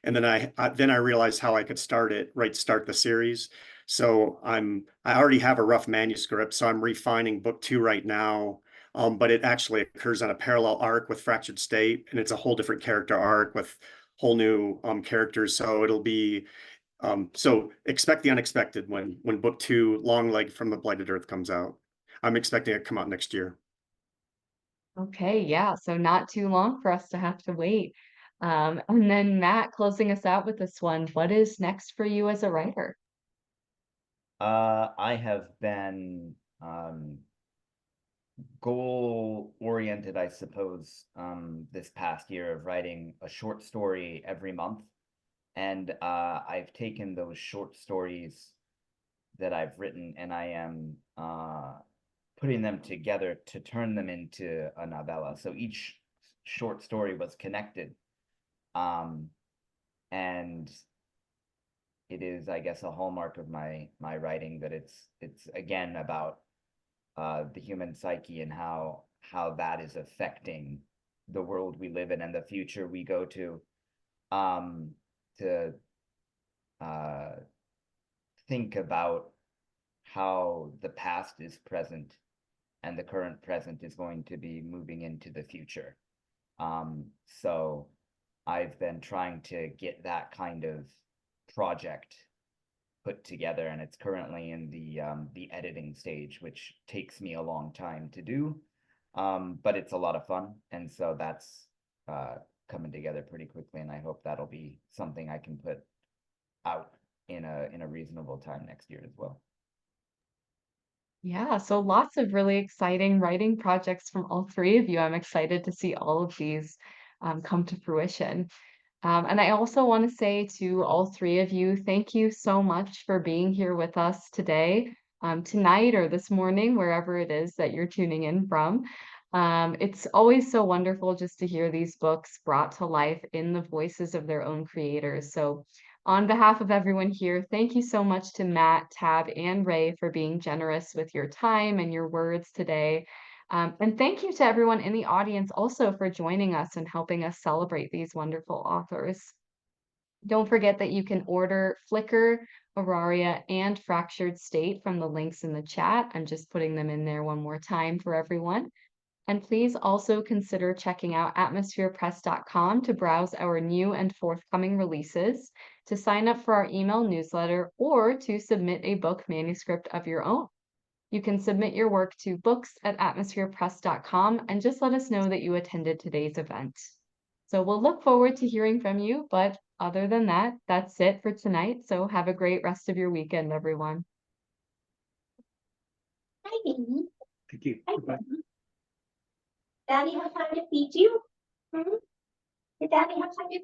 And then I realized how I could start the series. So I already have a rough manuscript, so I'm refining book 2 right now. But it actually occurs on a parallel arc with Fractured State, and it's a whole different character arc with whole new characters. So it'll be so expect the unexpected when book 2, Long Leg from the Blighted Earth, comes out. I'm expecting it to come out next year. Okay, yeah, so not too long for us to have to wait. And then Matt, closing us out with this one, what is next for you as a writer? I have been goal oriented, I suppose, this past year of writing a short story every month. And I've taken those short stories that I've written and I am putting them together to turn them into a novella. So each short story was connected. And it is, I guess, a hallmark of my writing that it's again about the human psyche and how that is affecting the world we live in and the future we go to to think about how the past is present and the current present is going to be moving into the future. So I've been trying to get that kind of project put together, and it's currently in the editing stage, which takes me a long time to do, but it's a lot of fun, and so that's coming together pretty quickly, and I hope that'll be something I can put out in a reasonable time next year as well. Yeah, so lots of really exciting writing projects from all three of you. I'm excited to see all of these come to fruition. And I also want to say to all three of you, thank you so much for being here with us today, tonight, or this morning, wherever it is that you're tuning in from. It's always so wonderful just to hear these books brought to life in the voices of their own creators. So, on behalf of everyone here, thank you so much to Matt, Tab, and Ray for being generous with your time and your words today. And thank you to everyone in the audience also for joining us and helping us celebrate these wonderful authors. Don't forget that you can order Flicker, Auraria, and Fractured State from the links in the chat. I'm just putting them in there one more time for everyone. And please also consider checking out atmospherepress.com to browse our new and forthcoming releases, to sign up for our email newsletter, or to submit a book manuscript of your own. You can submit your work to books@atmospherepress.com and just let us know that you attended today's event. So we'll look forward to hearing from you, but other than that, that's it for tonight. So have a great rest of your weekend, everyone. Hi, baby. Thank you. Hi, Goodbye. Daddy. Daddy have time to feed you? Hmm? Did Daddy have time to